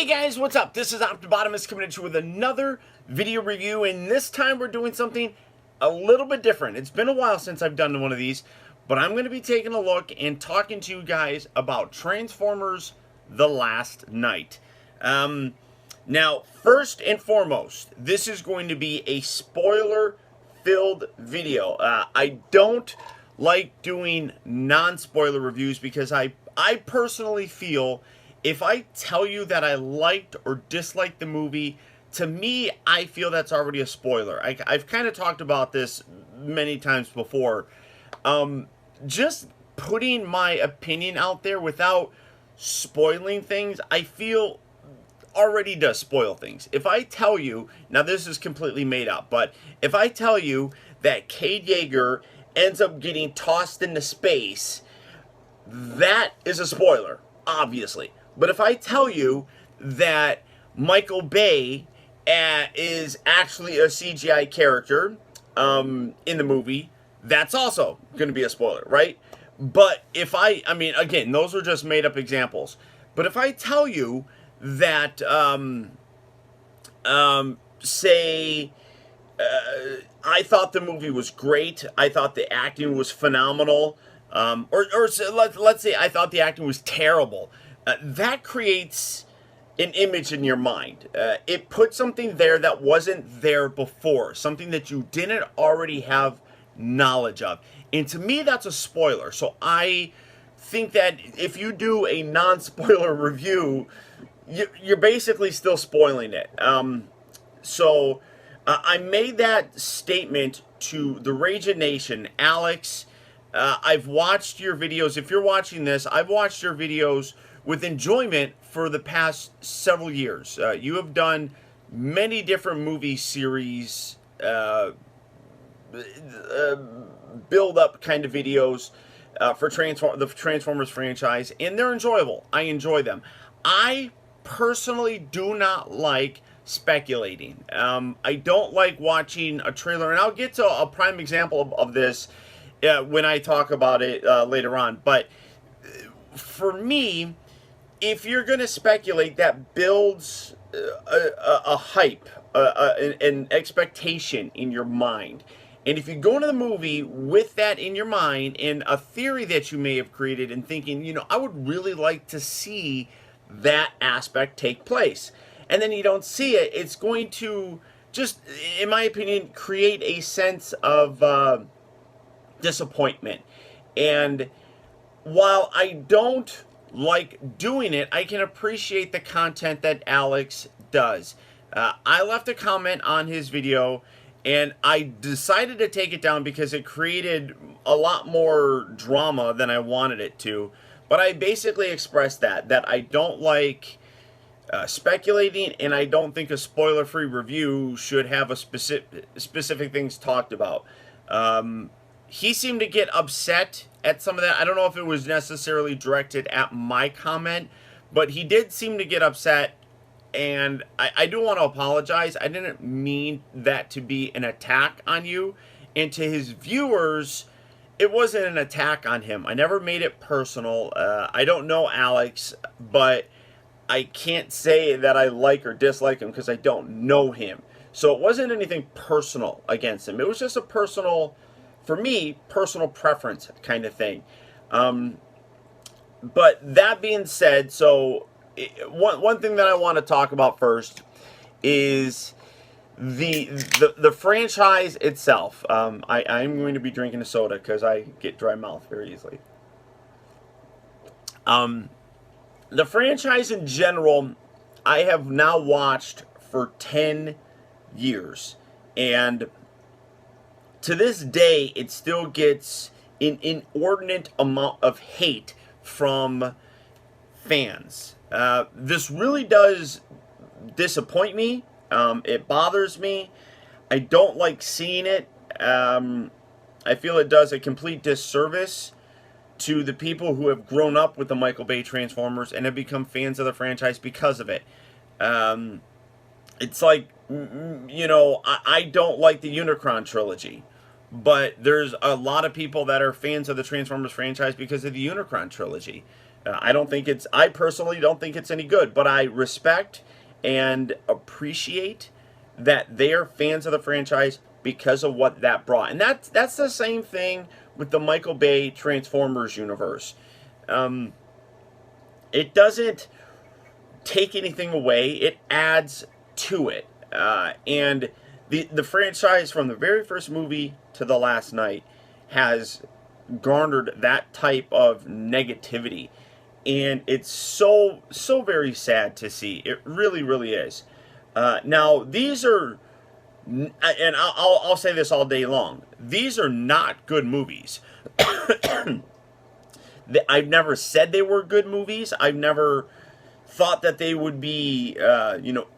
Hey guys, what's up? This is Optibotimus coming at you with another video review, and this time we're doing something a little bit different. It's been a while since I've done one of these, but I'm going to be taking a look and talking to you guys about Transformers: The Last Knight. Now, first and foremost, this is going to be a spoiler-filled video. I don't like doing non-spoiler reviews because I personally feel if I tell you that I liked or disliked the movie, to me, I feel that's already a spoiler. I've kind of talked about this many times before. Just putting my opinion out there without spoiling things, I feel already does spoil things. If I tell you, now this is completely made up, but if I tell you that Cade Yeager ends up getting tossed into space, that is a spoiler, obviously. But if I tell you that Michael Bay is actually a CGI character in the movie, that's also going to be a spoiler, right? But if I mean, again, those are just made up examples. But if I tell you that, say, I thought the movie was great, I thought the acting was phenomenal, or let's say I thought the acting was terrible, that creates an image in your mind. It puts something there that wasn't there before, something that you didn't already have knowledge of. And to me, that's a spoiler. So I think that if you do a non-spoiler review, you're basically still spoiling it. So I made that statement to the Raging Nation. Alex, I've watched your videos. If you're watching this, I've watched your videos with enjoyment for the past several years. You have done many different movie series, build-up kind of videos for the Transformers franchise, and they're enjoyable. I enjoy them. I personally do not like speculating. I don't like watching a trailer, and I'll get to a prime example of this when I talk about it later on. But for me, if you're going to speculate, that builds a hype, an expectation in your mind. And if you go into the movie with that in your mind and a theory that you may have created and thinking, you know, I would really like to see that aspect take place, and then you don't see it, it's going to just, in my opinion, create a sense of disappointment. And while I don't like doing it, I can appreciate the content that Alex does. I left a comment on his video, and I decided to take it down because it created a lot more drama than I wanted it to. But I basically expressed that I don't like speculating, and I don't think a spoiler-free review should have a specific things talked about. He seemed to get upset at some of that. I don't know if it was necessarily directed at my comment, but he did seem to get upset, and I do want to apologize. I didn't mean that to be an attack on you. And to his viewers, it wasn't an attack on him. I never made it personal. I don't know Alex, but I can't say that I like or dislike him because I don't know him. So it wasn't anything personal against him. It was just a personal, for me, personal preference kind of thing. But that being said, so one thing that I want to talk about first is the franchise itself. I'm going to be drinking a soda because I get dry mouth very easily. The franchise in general, I have now watched for 10 years, and to this day, it still gets an inordinate amount of hate from fans. This really does disappoint me. It bothers me. I don't like seeing it. I feel it does a complete disservice to the people who have grown up with the Michael Bay Transformers and have become fans of the franchise because of it. It's like, you know, I don't like the Unicron trilogy, but there's a lot of people that are fans of the Transformers franchise because of the Unicron trilogy. I personally don't think it's any good, but I respect and appreciate that they are fans of the franchise because of what that brought. And that's the same thing with the Michael Bay Transformers universe. It doesn't take anything away, it adds to it. And the franchise, from the very first movie to the last night, has garnered that type of negativity. And it's so very sad to see. It really, really is. Now, these are, and I'll say this all day long, these are not good movies. I've never said they were good movies. I've never thought that they would be,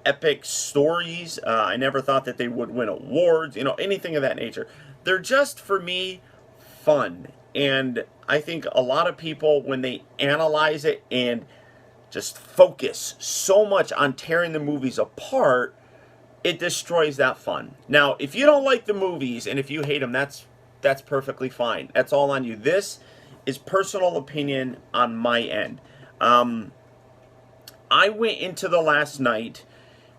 epic stories. I never thought that they would win awards, anything of that nature. They're just, for me, fun. And I think a lot of people, when they analyze it and just focus so much on tearing the movies apart, it destroys that fun. Now, if you don't like the movies and if you hate them, that's perfectly fine. That's all on you. This is personal opinion on my end. I went into the last night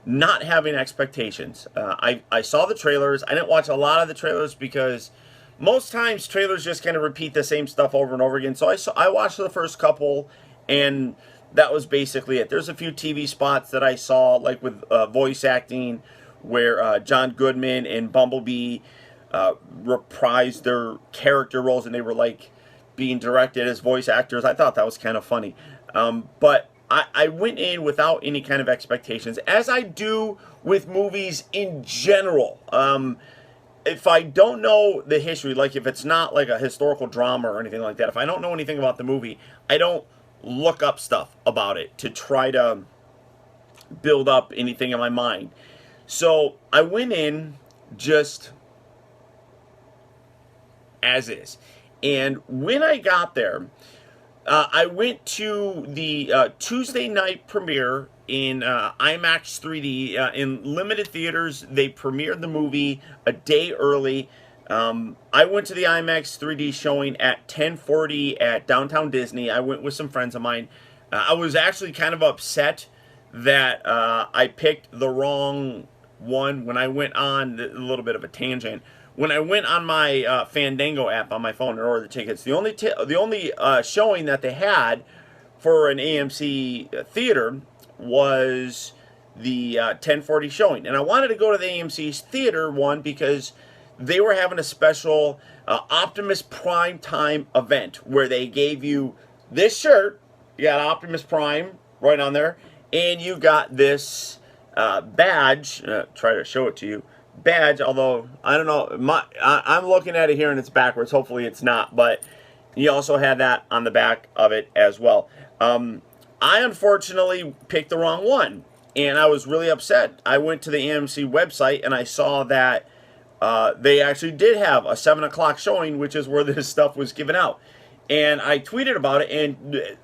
not having expectations. I saw the trailers. I didn't watch a lot of the trailers because most times trailers just kind of repeat the same stuff over and over again. So I watched the first couple, and that was basically it. There's a few TV spots that I saw, like with voice acting, where John Goodman and Bumblebee reprised their character roles, and they were like being directed as voice actors. I thought that was kind of funny. But I went in without any kind of expectations, as I do with movies in general. If I don't know the history, like if it's not like a historical drama or anything like that, if I don't know anything about the movie, I don't look up stuff about it to try to build up anything in my mind. So I went in just as is. And when I got there, I went to the Tuesday night premiere in IMAX 3D. In limited theaters, they premiered the movie a day early. I went to the IMAX 3D showing at 10:40 at Downtown Disney. I went with some friends of mine. I was actually kind of upset that I picked the wrong one when I went on, a little bit of a tangent. When I went on my Fandango app on my phone in order the tickets, the only showing that they had for an AMC theater was the 10:40 showing. And I wanted to go to the AMC's theater one because they were having a special Optimus Prime time event where they gave you this shirt. You got Optimus Prime right on there. And you got this badge. Try to show it to you. Badge, although I don't know, I'm looking at it here and it's backwards. Hopefully it's not, but you also had that on the back of it as well. I unfortunately picked the wrong one, and I was really upset. I went to the AMC website and I saw that they actually did have a 7 o'clock showing, which is where this stuff was given out. And I tweeted about it, and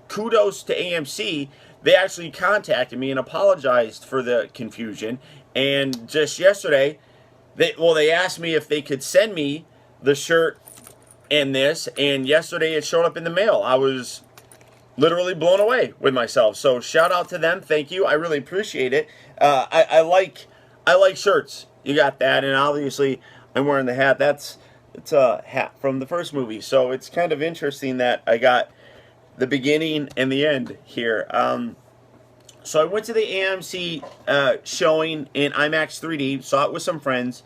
kudos to AMC. They actually contacted me and apologized for the confusion. And just yesterday, they asked me if they could send me the shirt and this. And yesterday it showed up in the mail. I was literally blown away with myself. So shout out to them. Thank you. I really appreciate it. I like shirts. You got that. And obviously I'm wearing the hat. It's a hat from the first movie. So it's kind of interesting that I got the beginning and the end here. So I went to the AMC showing in IMAX 3D, saw it with some friends,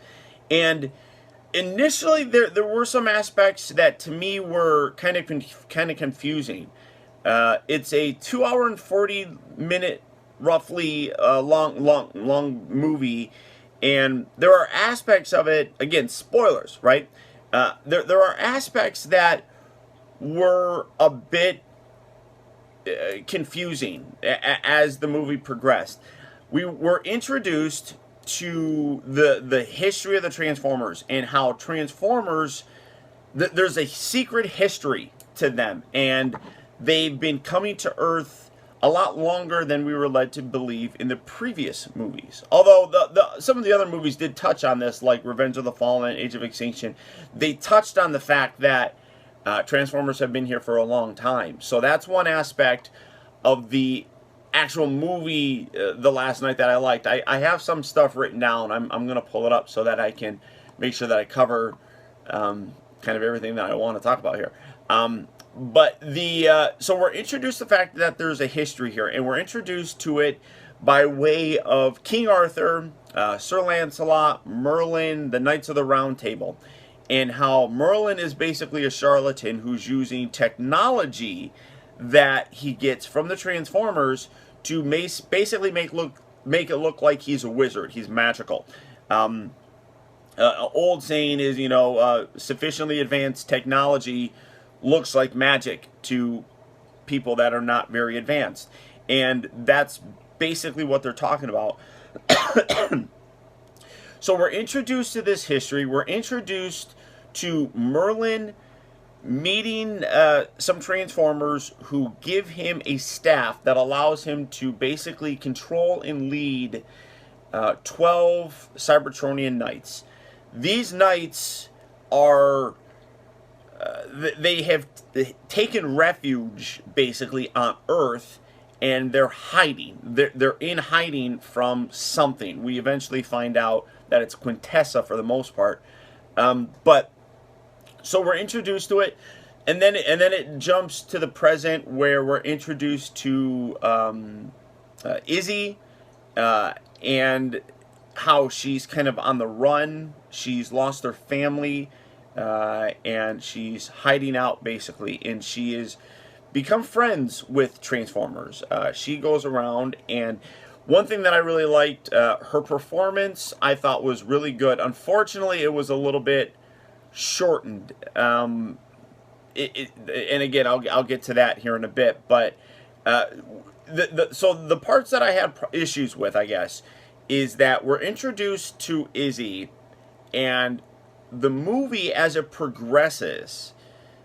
and initially there were some aspects that to me were kind of confusing. It's a 2 hour and 40 minute roughly long movie, and there are aspects of it, again, spoilers, right? There are aspects that were a bit confusing as the movie progressed. We were introduced to the history of the Transformers and how Transformers, there's a secret history to them, and they've been coming to Earth a lot longer than we were led to believe in the previous movies. Although some of the other movies did touch on this, like Revenge of the Fallen, Age of Extinction. They touched on the fact that Transformers have been here for a long time. So that's one aspect of the actual movie, The Last Night, that I liked. I have some stuff written down. I'm going to pull it up so that I can make sure that I cover kind of everything that I want to talk about here. But so we're introduced to the fact that there's a history here, and we're introduced to it by way of King Arthur, Sir Lancelot, Merlin, the Knights of the Round Table, and how Merlin is basically a charlatan who's using technology that he gets from the Transformers to basically make it look like he's a wizard. He's magical. Old saying is, sufficiently advanced technology looks like magic to people that are not very advanced. And that's basically what they're talking about. So we're introduced to this history. We're introduced to Merlin meeting some Transformers who give him a staff that allows him to basically control and lead 12 Cybertronian knights. These knights are they have taken refuge basically on Earth, and they're hiding. They're in hiding from something. We eventually find out that it's Quintessa for the most part. But so we're introduced to it, and then it jumps to the present where we're introduced to Izzy and how she's kind of on the run. She's lost her family, and she's hiding out basically, and she is become friends with Transformers. She goes around, and one thing that I really liked, her performance I thought was really good. Unfortunately, it was a little bit shortened. And again, I'll get to that here in a bit. But so the parts that I had issues with, I guess, is that we're introduced to Izzy, and the movie as it progresses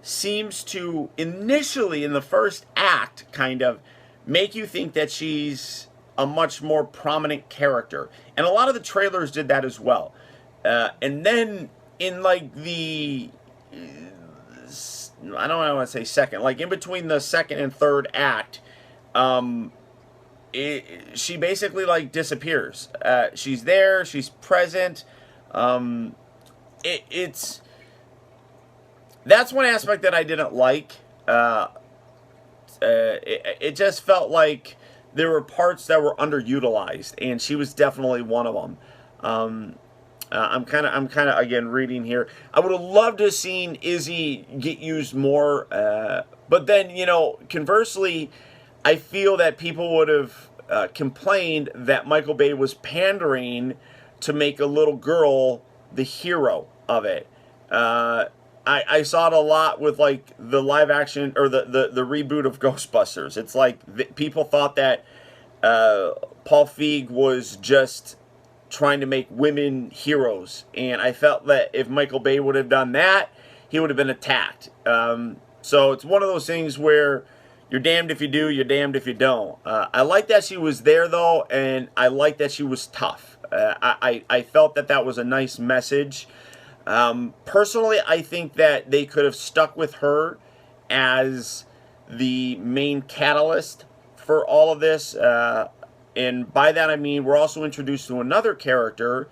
seems to initially in the first act kind of make you think that she's a much more prominent character, and a lot of the trailers did that as well. And then in like the I don't want to say second, like in between the second and third act, she basically like disappears. She's there, she's present. That's one aspect that I didn't like. It just felt like there were parts that were underutilized, and she was definitely one of them. I'm kind of again reading here. I would have loved to have seen Izzy get used more, but then conversely, I feel that people would have complained that Michael Bay was pandering to make a little girl the hero of it. I saw it a lot with like the live action or the reboot of Ghostbusters. It's like people thought that Paul Feig was just trying to make women heroes, and I felt that if Michael Bay would have done that, he would have been attacked. So it's one of those things where you're damned if you do, you're damned if you don't. I like that she was there though, and I like that she was tough. I felt that was a nice message. Personally, I think that they could have stuck with her as the main catalyst for all of this. And by that I mean we're also introduced to another character,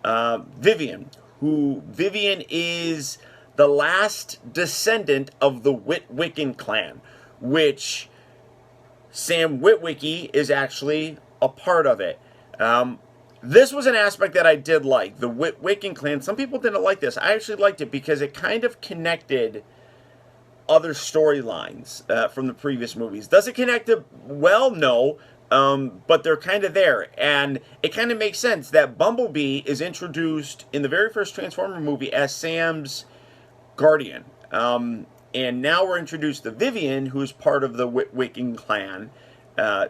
Vivian, who Vivian is the last descendant of the Witwicky clan, which Sam Witwicky is actually a part of it. This was an aspect that I did like. The Witwicky clan, some people didn't like this. I actually liked it because it kind of connected other storylines from the previous movies. Does it connect it well? No. But they're kind of there. And it kind of makes sense that Bumblebee is introduced in the very first Transformer movie as Sam's guardian. And now we're introduced to Vivian, who's part of the Witwicky clan.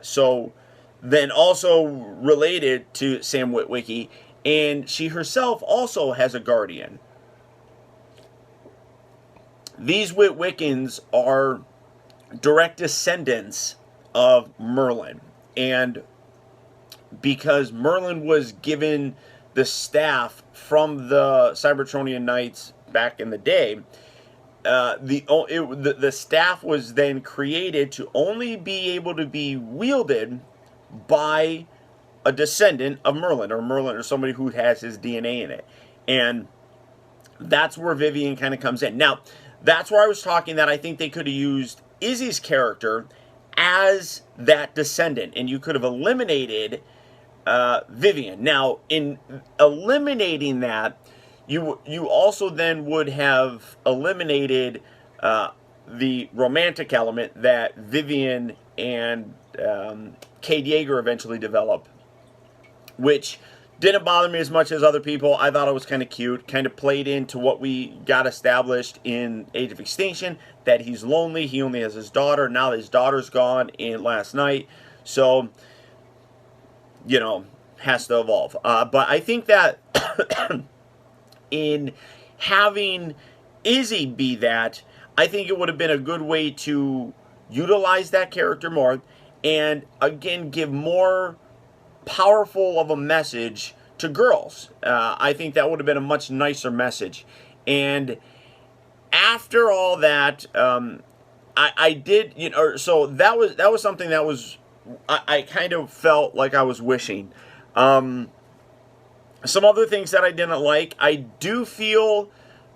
So then also related to Sam Witwicky, and she herself also has a guardian. These Witwickens are direct descendants of Merlin, and because Merlin was given the staff from the Cybertronian Knights back in the day, the staff was then created to only be able to be wielded by a descendant of Merlin, or somebody who has his DNA in it. And that's where Vivian kind of comes in. Now, that's where I was talking that I think they could have used Izzy's character as that descendant, and you could have eliminated Vivian. Now, in eliminating that, you also then would have eliminated the romantic element that Vivian and Cade Yeager eventually develop, which didn't bother me as much as other people. I thought it was kind of cute, kind of played into what we got established in Age of Extinction, that he's lonely, he only has his daughter. Now his daughter's gone in last night, so, you know, has to evolve. But I think that in having Izzy be that, I think it would have been a good way to utilize that character more, and again, give more powerful of a message to girls. I think that would have been a much nicer message. And after all that, I did, you know, so that was something that was, I kind of felt like I was wishing. Some other things that I didn't like, I do feel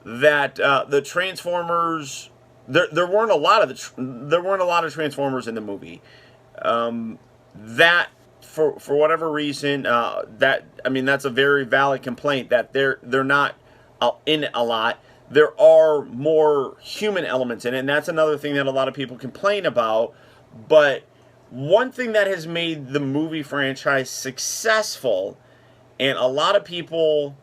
that the Transformers, there weren't a lot of Transformers in the movie. That for whatever reason, that's a very valid complaint, that they're not in it a lot. There are more human elements in it, and that's another thing that a lot of people complain about. But one thing that has made the movie franchise successful, and a lot of people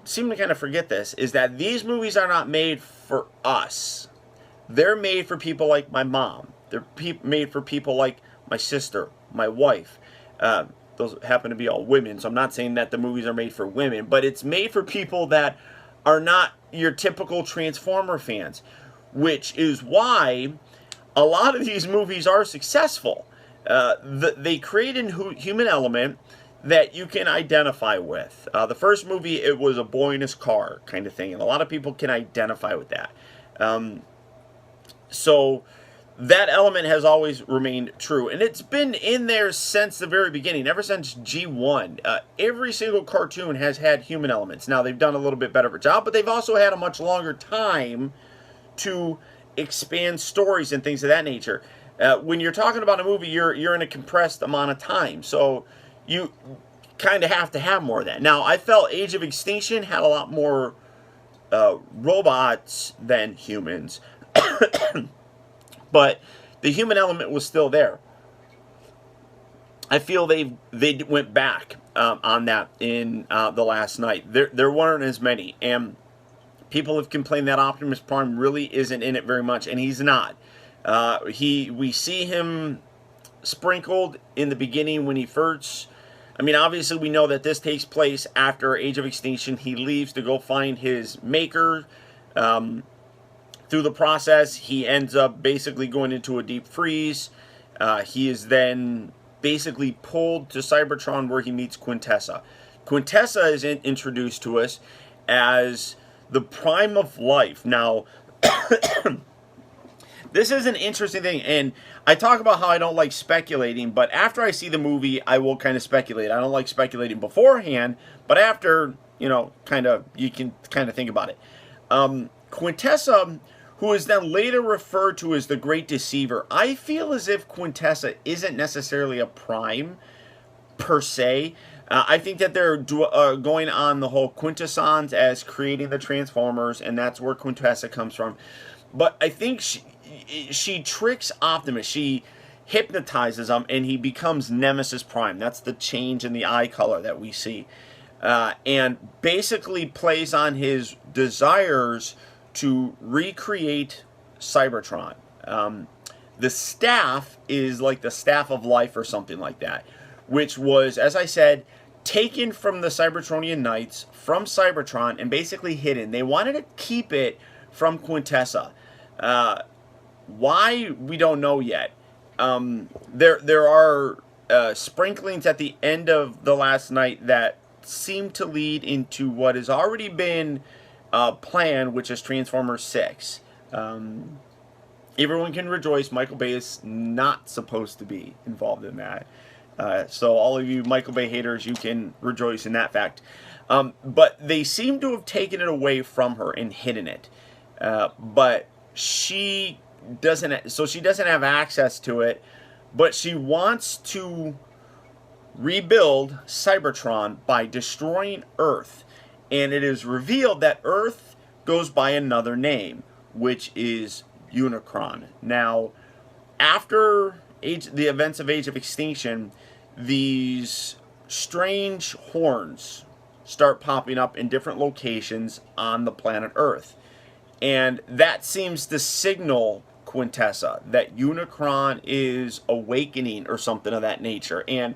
seem to kind of forget this, is that these movies are not made for us. They're made for people like my mom. They're made for people like my sister, my wife. Those happen to be all women, so I'm not saying that the movies are made for women, but it's made for people that are not your typical Transformer fans, which is why a lot of these movies are successful. They create a human element that you can identify with. The first movie, it was a boy in his car kind of thing, and a lot of people can identify with that. So that element has always remained true, and it's been in there since the very beginning, ever since G1. Every single cartoon has had human elements. Now, they've done a little bit better of a job, but they've also had a much longer time to expand stories and things of that nature. When you're talking about a movie, you're in a compressed amount of time, so you kind of have to have more of that. Now, I felt Age of Extinction had a lot more robots than humans, but the human element was still there. I feel they went back on that in The Last Night. There weren't as many, and people have complained that Optimus Prime really isn't in it very much, and he's not. We see him sprinkled in the beginning when he first... I mean, obviously we know that this takes place after Age of Extinction. He leaves to go find his maker. Through the process, he ends up basically going into a deep freeze. He is then basically pulled to Cybertron, where he meets Quintessa. Quintessa is introduced to us as the prime of life. Now, this is an interesting thing, and I talk about how I don't like speculating, but after I see the movie, I will kind of speculate. I don't like speculating beforehand, but after, you know, you can kind of think about it. Quintessa, who is then later referred to as the Great Deceiver, I feel as if Quintessa isn't necessarily a prime, per se. I think that they're going on the whole Quintessons as creating the Transformers, and that's where Quintessa comes from. But I think she tricks Optimus. She hypnotizes him, and he becomes Nemesis Prime. That's the change in the eye color that we see. And basically plays on his desires to recreate Cybertron. The staff is like the Staff of Life or something like that, which was, as I said, taken from the Cybertronian Knights, from Cybertron, and basically hidden. They wanted to keep it from Quintessa. Why, we don't know yet. There are sprinklings at the end of The Last Night that seem to lead into what has already been plan, which is Transformers 6. Everyone can rejoice. Michael Bay is not supposed to be involved in that. So all of you Michael Bay haters, you can rejoice in that fact. But they seem to have taken it away from her and hidden it. But she doesn't, so she doesn't have access to it. But she wants to rebuild Cybertron by destroying Earth. And it is revealed that Earth goes by another name, which is Unicron. Now, after the events of Age of Extinction, these strange horns start popping up in different locations on the planet Earth. And that seems to signal Quintessa that Unicron is awakening or something of that nature. And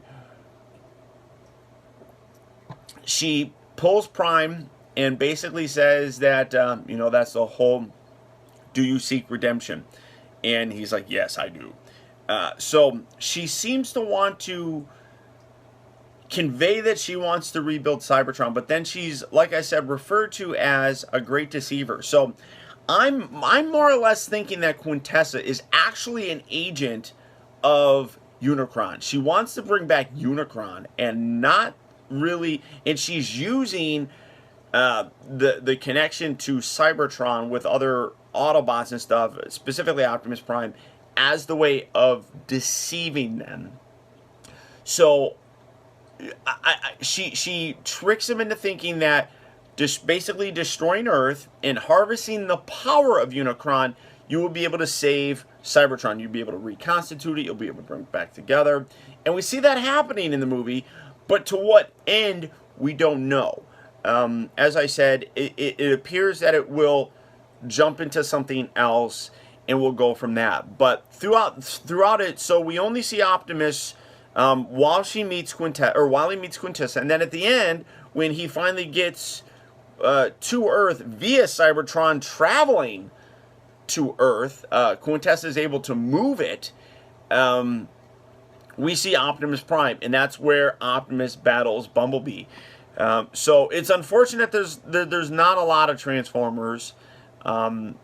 she pulls Prime and basically says that, that's the whole, do you seek redemption? And he's like, yes, I do. So she seems to want to convey that she wants to rebuild Cybertron, but then she's, like I said, referred to as a great deceiver. So I'm more or less thinking that Quintessa is actually an agent of Unicron. She wants to bring back Unicron and not really, and she's using the connection to Cybertron with other Autobots and stuff, specifically Optimus Prime, as the way of deceiving them. So she tricks him into thinking that just basically destroying Earth and harvesting the power of Unicron, you will be able to save Cybertron. You'll be able to reconstitute it. You'll be able to bring it back together. And we see that happening in the movie, but to what end, we don't know. As I said, it appears that it will jump into something else, and we'll go from that. But throughout it, so we only see Optimus while he meets Quintessa, and then at the end, when he finally gets to Earth via Cybertron traveling to Earth, Quintessa is able to move it. We see Optimus Prime, and that's where Optimus battles Bumblebee. So it's unfortunate there's not a lot of Transformers. The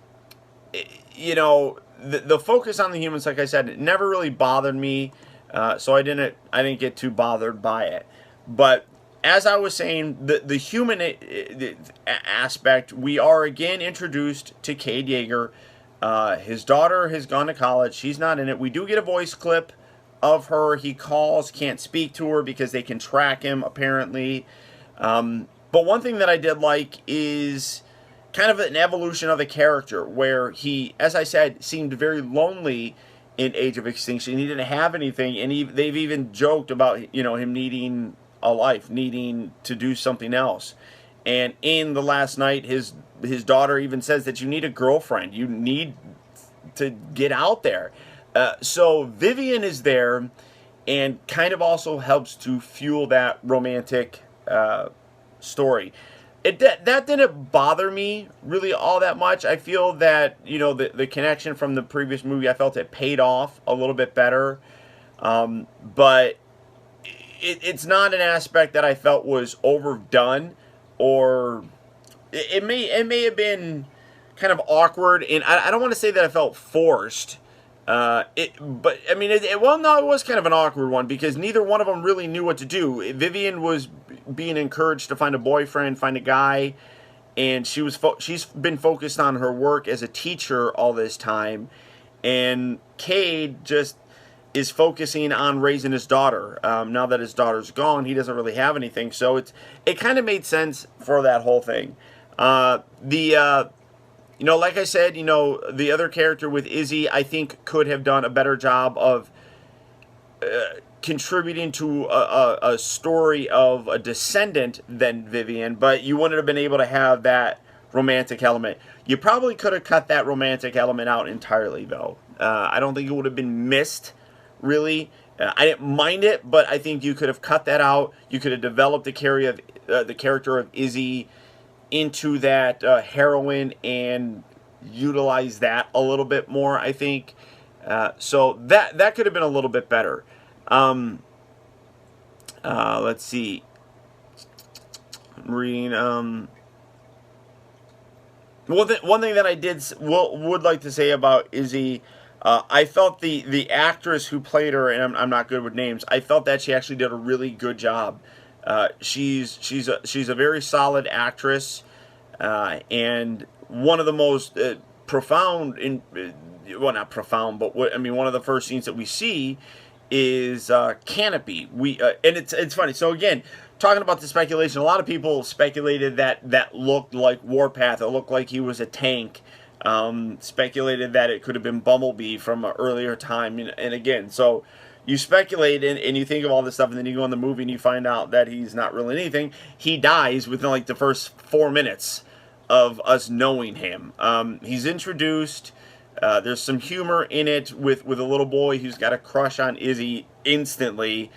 focus on the humans, like I said, it never really bothered me. So I didn't get too bothered by it. But as I was saying, the human aspect, we are again introduced to Cade Yeager. His daughter has gone to college. She's not in it. We do get a voice clip of her. He calls, can't speak to her because they can track him, apparently. But one thing that I did like is kind of an evolution of the character where he, as I said, seemed very lonely in Age of Extinction. He didn't have anything, and they've even joked about him needing a life, needing to do something else. And in The Last Night, his daughter even says that you need a girlfriend. You need to get out there. So Vivian is there and kind of also helps to fuel that romantic story. That didn't bother me really all that much. I feel that, the connection from the previous movie, I felt it paid off a little bit better. But it's not an aspect that I felt was overdone, or it may have been kind of awkward, and I don't want to say that I felt forced. But I mean, it was kind of an awkward one because neither one of them really knew what to do. Vivian was being encouraged to find a boyfriend, find a guy, and she's been focused on her work as a teacher all this time, and Cade just is focusing on raising his daughter. Now that his daughter's gone, he doesn't really have anything, so it kind of made sense for that whole thing. Like I said, the other character with Izzy, I think could have done a better job of contributing to a story of a descendant than Vivian, but you wouldn't have been able to have that romantic element. You probably could have cut that romantic element out entirely, though. I don't think it would have been missed, really. I didn't mind it, but I think you could have cut that out. You could have developed the character of Izzy into that heroine and utilize that a little bit more, I think. So that could have been a little bit better. Let's see. I'm reading. One thing that I would like to say about Izzy, I felt the actress who played her, and I'm not good with names. I felt that she actually did a really good job. She's a very solid actress, and one of the most profound well, not profound, but one of the first scenes that we see is Canopy. And it's funny. So again, talking about the speculation, a lot of people speculated that looked like Warpath. It looked like he was a tank. Speculated that it could have been Bumblebee from an earlier time. And again, so you speculate and you think of all this stuff, and then you go in the movie and you find out that he's not really anything. He dies within like the first 4 minutes of us knowing him. He's introduced. There's some humor in it with a little boy who's got a crush on Izzy instantly,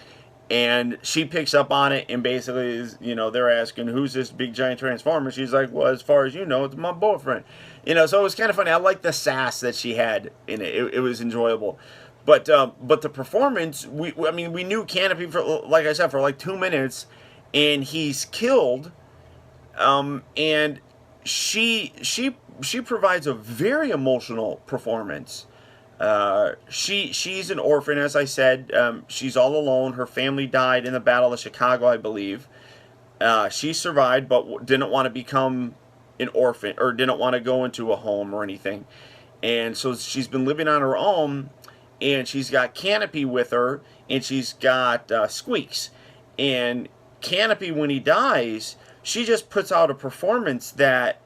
and she picks up on it and basically is, they're asking, who's this big giant transformer? She's like, well, as far as you know, it's my boyfriend. So it was kind of funny. I like the sass that she had in it. It was enjoyable. But the performance, we knew Canopy for, like I said, for like 2 minutes, and he's killed, and she provides a very emotional performance. She's an orphan, as I said. She's all alone. Her family died in the Battle of Chicago, I believe. She survived, but didn't want to become an orphan, or didn't want to go into a home or anything. And so she's been living on her own, and she's got Canopy with her, and she's got Squeaks. And Canopy, when he dies, she just puts out a performance that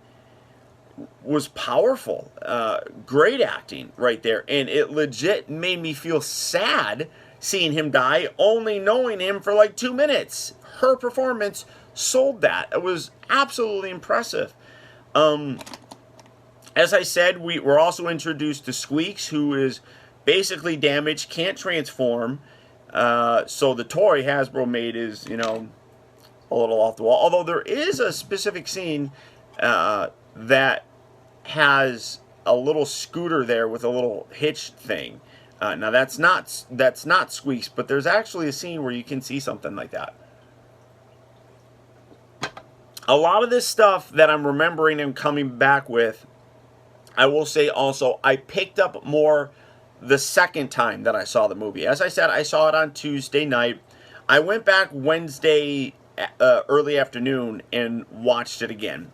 was powerful. Great acting right there. And it legit made me feel sad seeing him die, only knowing him for like 2 minutes. Her performance sold that. It was absolutely impressive. As I said, we're also introduced to Squeaks, who is basically damaged, can't transform. So the toy Hasbro made is, a little off the wall. Although there is a specific scene that has a little scooter there with a little hitch thing. Now that's not Squeaks, but there's actually a scene where you can see something like that. A lot of this stuff that I'm remembering and coming back with, I will say also, I picked up more the second time that I saw the movie. As I said, I saw it on Tuesday night. I went back Wednesday early afternoon and watched it again.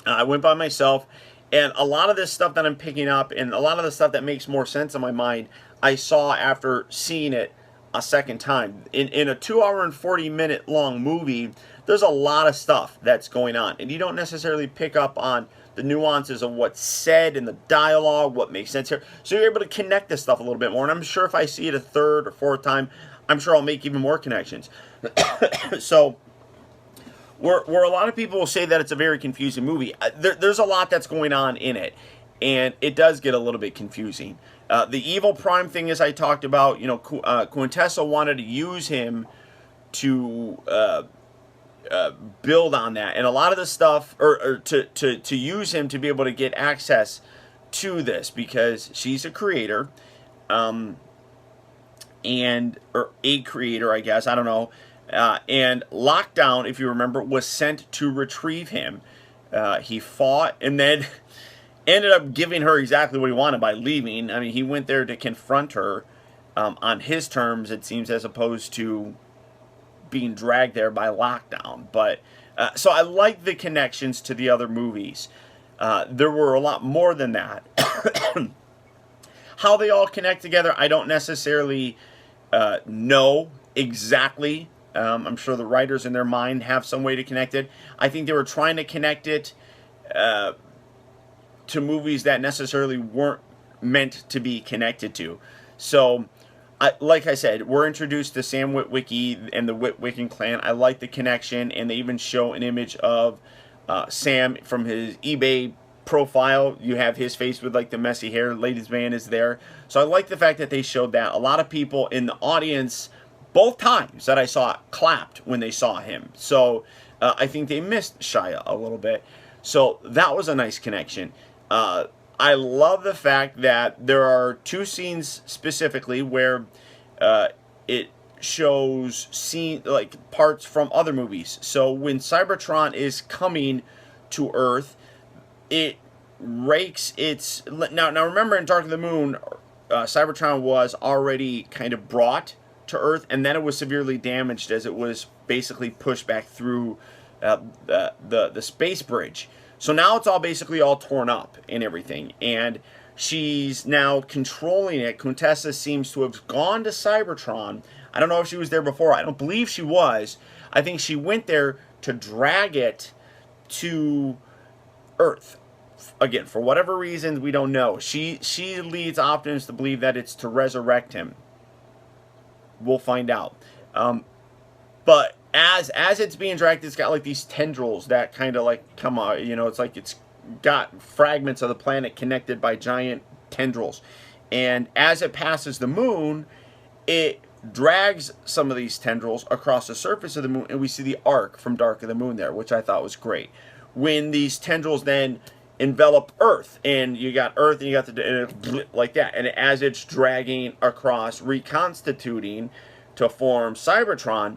I went by myself, and a lot of this stuff that I'm picking up, and a lot of the stuff that makes more sense in my mind, I saw after seeing it a second time. In a 2 hour and 40-minute long movie, there's a lot of stuff that's going on, and you don't necessarily pick up on the nuances of what's said in the dialogue, what makes sense here. So you're able to connect this stuff a little bit more, and I'm sure if I see it a third or fourth time, I'm sure I'll make even more connections. So where a lot of people will say that it's a very confusing movie, there's a lot that's going on in it, and it does get a little bit confusing. The Evil Prime thing, as I talked about, Quintessa wanted to use him to build on that, and a lot of the stuff, or to use him to be able to get access to this, because she's a creator, or a creator, I guess, I don't know. And Lockdown, if you remember, was sent to retrieve him. He fought and then ended up giving her exactly what he wanted by leaving. I mean, he went there to confront her on his terms, it seems, as opposed to being dragged there by Lockdown. But so I like the connections to the other movies. There were a lot more than that. How they all connect together, I don't necessarily know exactly. I'm sure the writers in their mind have some way to connect it. I think they were trying to connect it to movies that necessarily weren't meant to be connected to. So, like I said, we're introduced to Sam Witwicky and the Witwicky clan. I like the connection, and they even show an image of Sam from his eBay profile. You have his face with like the messy hair. Ladies' Man is there. So I like the fact that they showed that. A lot of people in the audience, both times that I saw it, clapped when they saw him. So I think they missed Shia a little bit. So that was a nice connection. I love the fact that there are two scenes specifically where it shows parts from other movies. So when Cybertron is coming to Earth, it rakes its... Now remember, in Dark of the Moon, Cybertron was already kind of brought to Earth, and then it was severely damaged as it was basically pushed back through the space bridge. So now it's basically all torn up and everything, and she's now controlling it. Quintessa seems to have gone to Cybertron. I don't know if she was there before. I don't believe she was. I think she went there to drag it to Earth. Again, for whatever reasons, we don't know. She leads Optimus to believe that it's to resurrect him. We'll find out. But as it's being dragged, it's got like these tendrils that kind of like come out. You know, it's like it's got fragments of the planet connected by giant tendrils. And as it passes the moon, it drags some of these tendrils across the surface of the moon, and we see the arc from Dark of the Moon there, which I thought was great. When these tendrils then envelop Earth, and you got Earth, and you got the like that, and as it's dragging across, reconstituting to form Cybertron,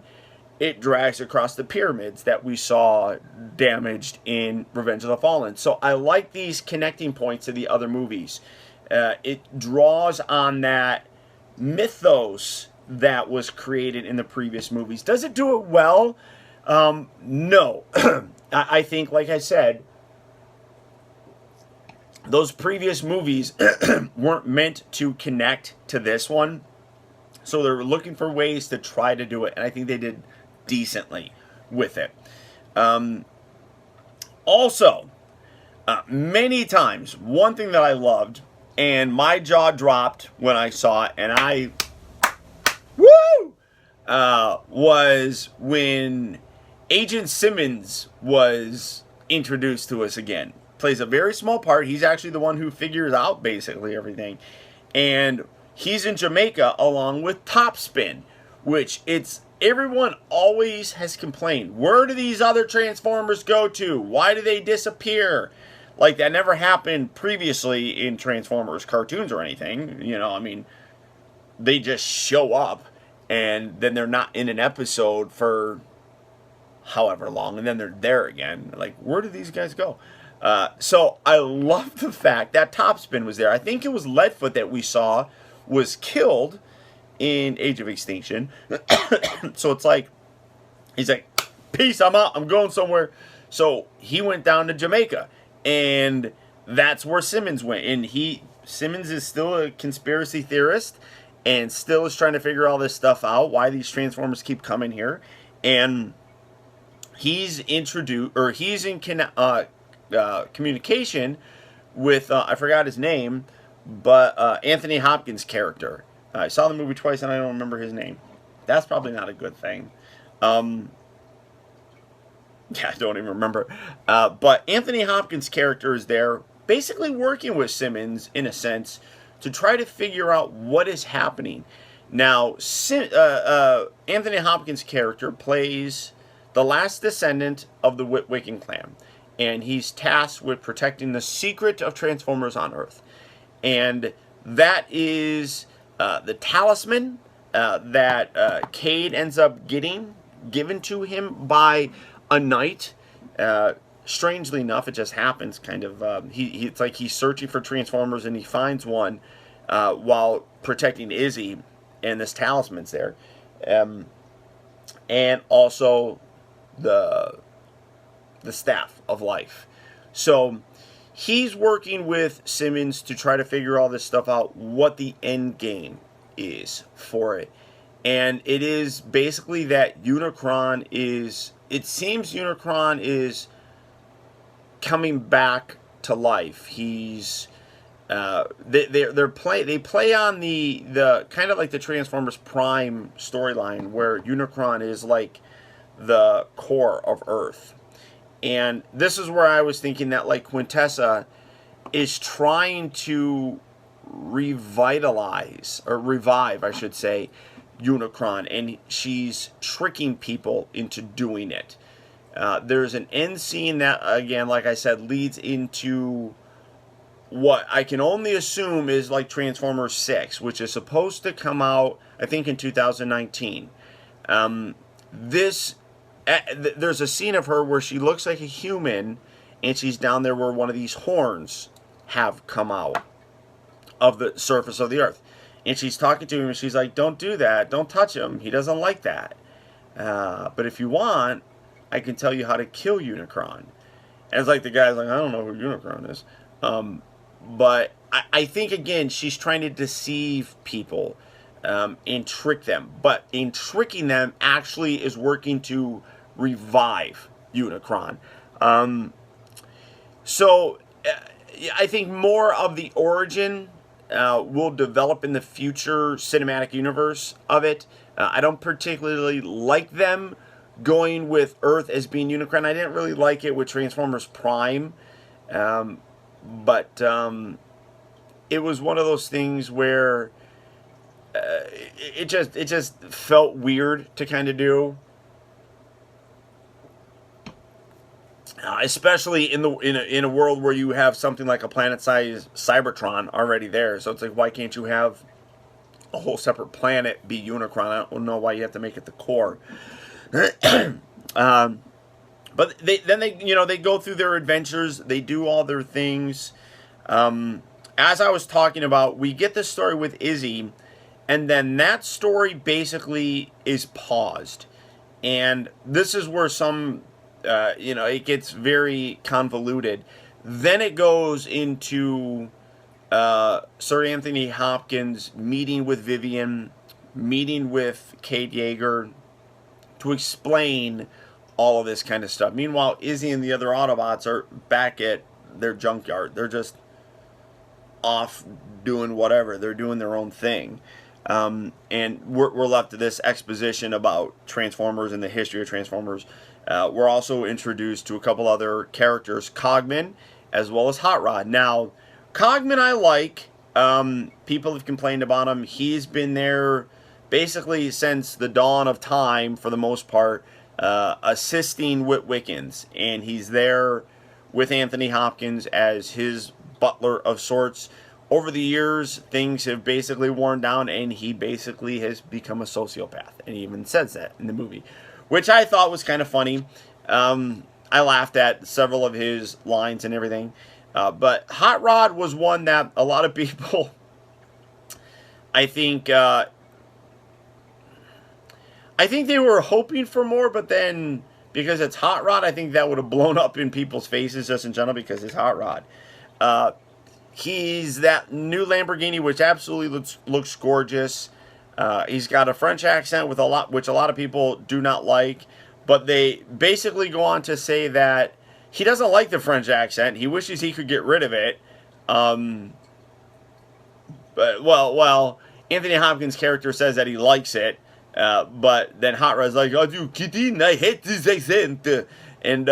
it drags across the pyramids that we saw damaged in Revenge of the Fallen. So I like these connecting points to the other movies. It draws on that mythos that was created in the previous movies. Does it do it well? No. I think, like I said, those previous movies weren't meant to connect to this one. So they're looking for ways to try to do it. And I think they did decently with it. Also, many times, one thing that I loved, and my jaw dropped when I saw it, and I... Woo! Was when Agent Simmons was introduced to us again. Plays a very small part. He's actually the one who figures out basically everything. And he's in Jamaica along with Topspin, which everyone always has complained. Where do these other Transformers go to? Why do they disappear? Like, that never happened previously in Transformers cartoons or anything. You know, I mean, they just show up, and then they're not in an episode for however long, and then they're there again. Like, where do these guys go? So I love the fact that Topspin was there. I think it was Leadfoot that we saw was killed in Age of Extinction. So it's like, he's like, peace, I'm out, I'm going somewhere. So he went down to Jamaica, and that's where Simmons went. And Simmons is still a conspiracy theorist, and still is trying to figure all this stuff out, why these Transformers keep coming here. And he's in communication with, I forgot his name, but Anthony Hopkins' character. I saw the movie twice and I don't remember his name. That's probably not a good thing. Yeah, I don't even remember. But Anthony Hopkins' character is there, basically working with Simmons, in a sense, to try to figure out what is happening. Now, Anthony Hopkins' character plays the last descendant of the Wiccan clan, and he's tasked with protecting the secret of Transformers on Earth. And that is the talisman that Cade ends up given to him by a knight. Strangely enough, it just happens, kind of. It's like he's searching for Transformers, and he finds one while protecting Izzy, and this talisman's there. And also the Staff of Life. So he's working with Simmons to try to figure all this stuff out, what the end game is for it. And it is basically that Unicron is... It seems Unicron is coming back to life. He's... They play on the kind of like the Transformers Prime storyline, where Unicron is like the core of Earth. And this is where I was thinking that like Quintessa is trying to revive, I should say, Unicron, and she's tricking people into doing it. There's an end scene that, again, like I said, leads into what I can only assume is like Transformers 6, which is supposed to come out, I think, in 2019. There's a scene of her where she looks like a human, and she's down there where one of these horns have come out of the surface of the Earth. And she's talking to him, and she's like, don't do that. Don't touch him. He doesn't like that. But if you want, I can tell you how to kill Unicron. And it's like the guy's like, I don't know who Unicron is. But I think, again, she's trying to deceive people and trick them. But in tricking them, actually is working to revive Unicron. So I think more of the origin will develop in the future cinematic universe of it. I don't particularly like them going with Earth as being Unicron. I didn't really like it with Transformers Prime. But it was one of those things where it just felt weird to kind of do. Especially in a world where you have something like a planet-sized Cybertron already there. So it's like, why can't you have a whole separate planet be Unicron? I don't know why you have to make it the core. But they go through their adventures. They do all their things. As I was talking about, we get the story with Izzy, and then that story basically is paused. And this is where some... it gets very convoluted. Then it goes into Sir Anthony Hopkins meeting with Vivian, meeting with Kate Yeager to explain all of this kind of stuff. Meanwhile, Izzy and the other Autobots are back at their junkyard. They're just off doing whatever. They're doing their own thing. And we're left to this exposition about Transformers and the history of Transformers. We're also introduced to a couple other characters, Cogman, as well as Hot Rod. Now, Cogman I like. People have complained about him. He's been there basically since the dawn of time, for the most part, assisting Whit Wickens. And he's there with Anthony Hopkins as his butler of sorts. Over the years, things have basically worn down, and he basically has become a sociopath. And he even says that in the movie, which I thought was kind of funny. I laughed at several of his lines and everything. But Hot Rod was one that a lot of people, I think they were hoping for more, but then because it's Hot Rod, I think that would have blown up in people's faces just in general because it's Hot Rod. He's that new Lamborghini, which absolutely looks gorgeous. He's got a French accent with which a lot of people do not like, but they basically go on to say that he doesn't like the French accent. He wishes he could get rid of it. But well, Anthony Hopkins' character says that he likes it, but then Hot Rod's like, "Oh, you kidding? I hate this accent," and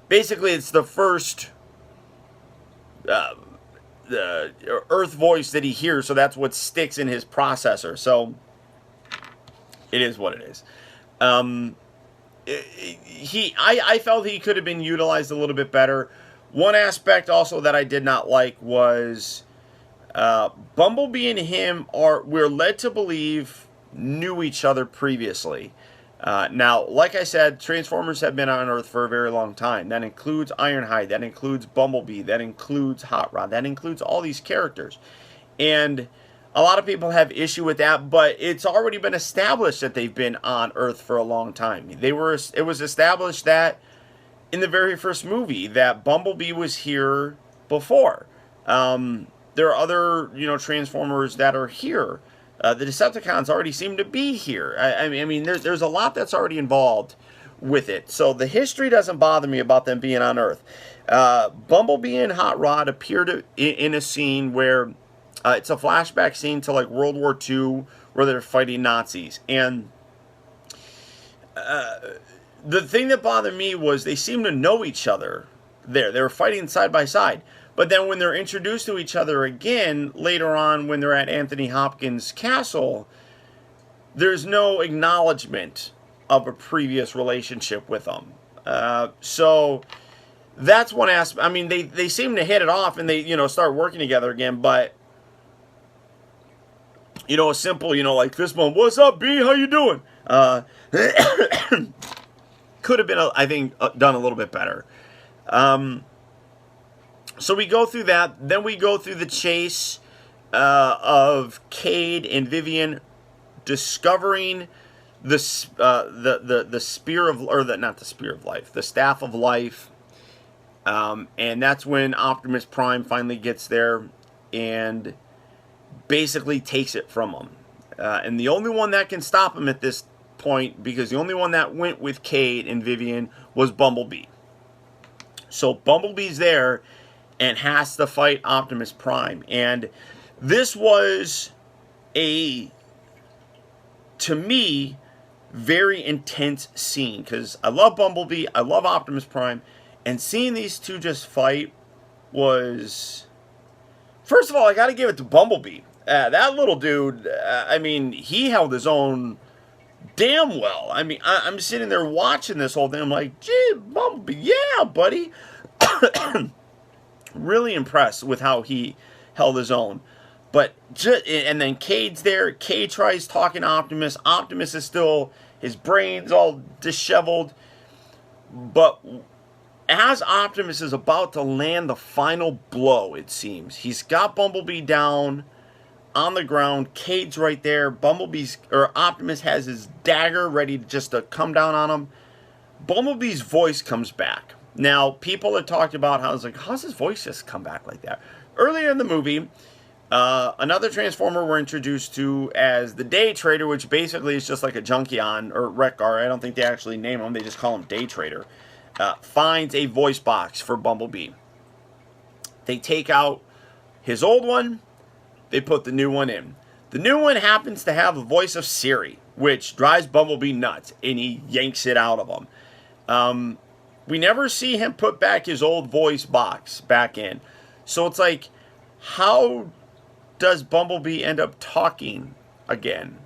basically it's the first the Earth voice that he hears, so that's what sticks in his processor. So it is what it is. I felt he could have been utilized a little bit better. One aspect also that I did not like was Bumblebee and him we're led to believe knew each other previously. Now, like I said, Transformers have been on Earth for a very long time. That includes Ironhide, that includes Bumblebee, that includes Hot Rod, that includes all these characters. And a lot of people have issue with that, but it's already been established that they've been on Earth for a long time. It was established that in the very first movie that Bumblebee was here before. There are other, Transformers that are here. The Decepticons already seem to be here. I mean, there's a lot that's already involved with it. So the history doesn't bother me about them being on Earth. Bumblebee and Hot Rod appear in a scene where it's a flashback scene to like World War II where they're fighting Nazis. And the thing that bothered me was they seem to know each other there. They were fighting side by side. But then when they're introduced to each other again, later on when they're at Anthony Hopkins' castle, there's no acknowledgement of a previous relationship with them. So that's one aspect. I mean, they seem to hit it off and they, start working together again. But, a simple, like this one, "What's up, B? How you doing?" Could have been, I think, done a little bit better. So we go through that. Then we go through the chase of Cade and Vivian discovering the spear of, or not the spear of life, the staff of life. And that's when Optimus Prime finally gets there and basically takes it from him. And the only one that can stop him at this point, because the only one that went with Cade and Vivian was Bumblebee. So Bumblebee's there and has to fight Optimus Prime. And this was a, to me, very intense scene, because I love Bumblebee, I love Optimus Prime, and seeing these two just fight was, first of all, I got to give it to Bumblebee. That little dude, I mean, he held his own damn well. I mean, I'm sitting there watching this whole thing. I'm like, gee, Bumblebee, yeah, buddy. Really impressed with how he held his own. But and then Cade's there. Cade tries talking to Optimus. Optimus is still, his brain's all disheveled. But as Optimus is about to land the final blow, it seems, he's got Bumblebee down on the ground. Cade's right there. Optimus has his dagger ready just to come down on him. Bumblebee's voice comes back. Now, people had talked about how, how's his voice just come back like that? Earlier in the movie, another Transformer we're introduced to as the Day Trader, which basically is just like a Junkion or Wreck-Gar. I don't think they actually name him. They just call him Day Trader. Finds a voice box for Bumblebee. They take out his old one. They put the new one in. The new one happens to have the voice of Siri, which drives Bumblebee nuts, and he yanks it out of him. We never see him put back his old voice box back in. So it's like, how does Bumblebee end up talking again?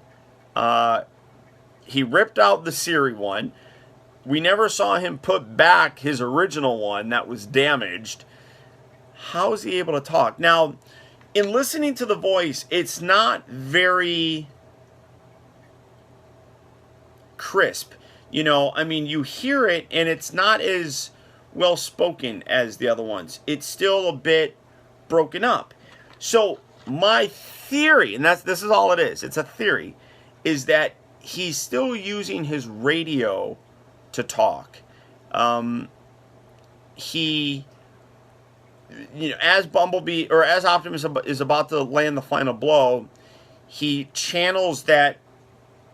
He ripped out the Siri one. We never saw him put back his original one that was damaged. How is he able to talk? Now, in listening to the voice, it's not very crisp. You know, I mean, you hear it, and it's not as well spoken as the other ones. It's still a bit broken up. So my theory, and this is all it is, it's a theory, is that he's still using his radio to talk. As Bumblebee, or as Optimus is about to land the final blow, he channels that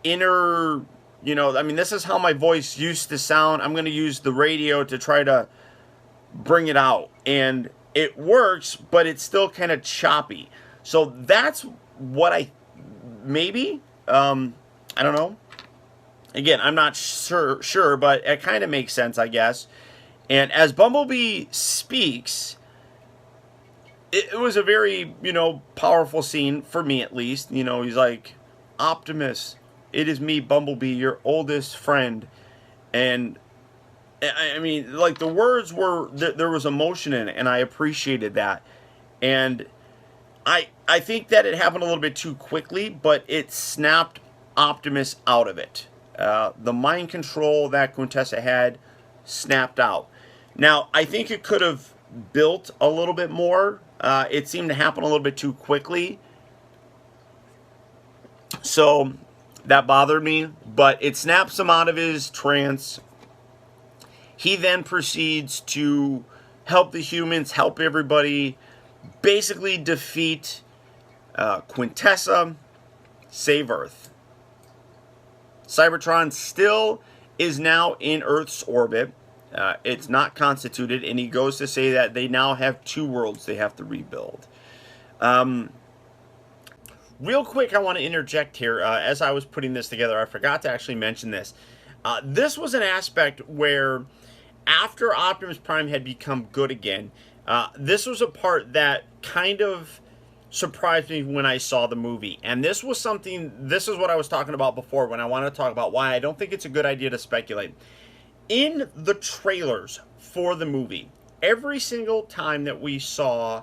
inner, this is how my voice used to sound. I'm going to use the radio to try to bring it out. And it works, but it's still kind of choppy. So that's what maybe, I don't know. Again, I'm not sure, but it kind of makes sense, I guess. And as Bumblebee speaks, it was a very, powerful scene, for me at least. He's like, Optimus, it is me, Bumblebee, your oldest friend. And, I mean, like, the words were, there was emotion in it, and I appreciated that. And I think that it happened a little bit too quickly, but it snapped Optimus out of it. The mind control that Quintessa had snapped out. Now, I think it could have built a little bit more. It seemed to happen a little bit too quickly. So that bothered me, but it snaps him out of his trance. He then proceeds to help the humans, help everybody, basically defeat Quintessa, save Earth. Cybertron still is now in Earth's orbit. It's not constituted, and he goes to say that they now have 2 worlds they have to rebuild. Real quick, I want to interject here. As I was putting this together, I forgot to actually mention this. This was an aspect where, after Optimus Prime had become good again, this was a part that kind of surprised me when I saw the movie. And this was this is what I was talking about before when I wanted to talk about why I don't think it's a good idea to speculate. In the trailers for the movie, every single time that we saw,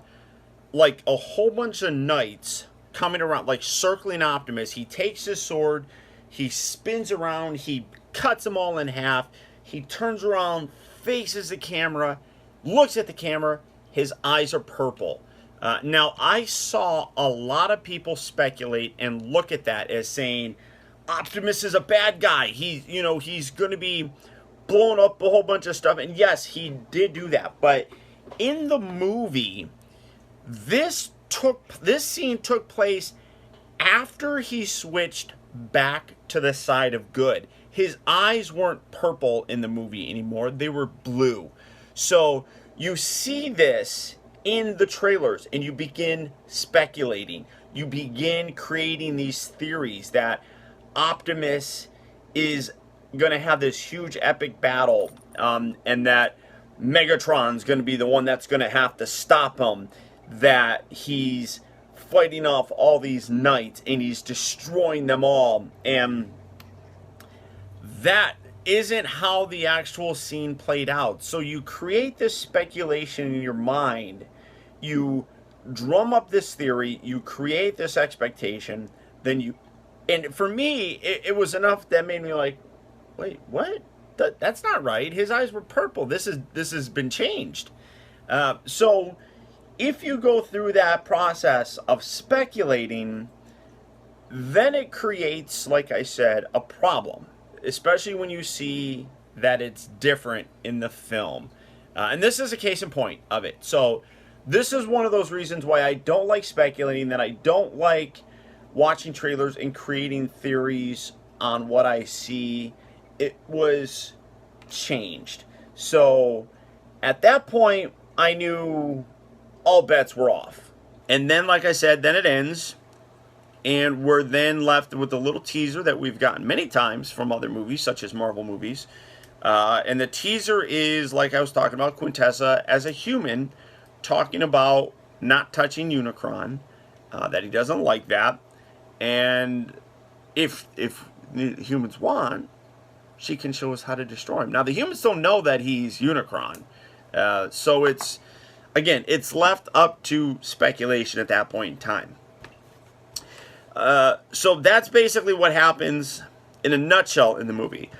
like, a whole bunch of knights coming around, like, circling Optimus, he takes his sword, he spins around, he cuts them all in half, he turns around, faces the camera, looks at the camera, his eyes are purple. Now, I saw a lot of people speculate and look at that as saying Optimus is a bad guy. He's going to be blowing up a whole bunch of stuff. And yes, he did do that. But in the movie, this scene took place after he switched back to the side of good. His eyes weren't purple in the movie anymore. They were blue. So you see this in the trailers and you begin speculating. You begin creating these theories that Optimus is going to have this huge epic battle, and that Megatron's going to be the one that's going to have to stop him, that he's fighting off all these knights and he's destroying them all. And that isn't how the actual scene played out. So you create this speculation in your mind, you drum up this theory, you create this expectation, and for me, it was enough that made me like, wait, what? That's not right. His eyes were purple. This has been changed. So if you go through that process of speculating, then it creates, like I said, a problem, especially when you see that it's different in the film. And this is a case in point of it. So this is one of those reasons why I don't like speculating, that I don't like watching trailers and creating theories on what I see. It was changed. So at that point, I knew all bets were off. And then, like I said, then it ends. And we're then left with a little teaser that we've gotten many times from other movies, such as Marvel movies. And the teaser is, like I was talking about, Quintessa as a human talking about not touching Unicron, that he doesn't like that. And if humans want, she can show us how to destroy him. Now, the humans don't know that he's Unicron. So it's left up to speculation at that point in time. So that's basically what happens in a nutshell in the movie.